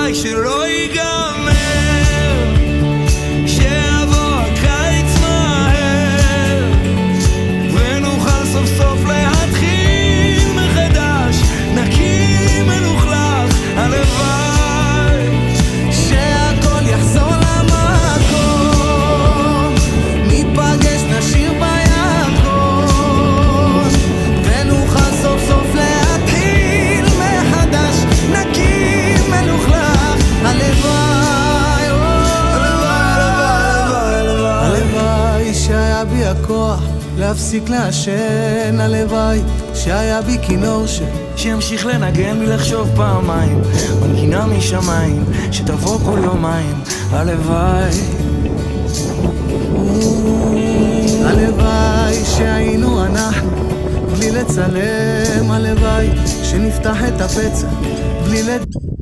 הלוואי שלא ייגמר, שיבוא הקיץ מהר ונוכל סוף סוף להתחיל מחדש, נקי מלוכלך. הלוואי שהכל יחזור למקום, ניפגש נשיר בירקון ונוכל סוף סוף להתחיל מחדש, נקי מלוכלך. הלוואי, הלוואי שהיה בי הכוח להפסיק לעשן, הלוואי שהיה בי כינור שימשיך לנגן בלי לחשוב פעמיים, מנגינה משמיים שתבוא כל יומיים. הלוואי, הלוואי שהיינו אנחנו בלי לצלם, הלוואי שנפתח את הפצע בלי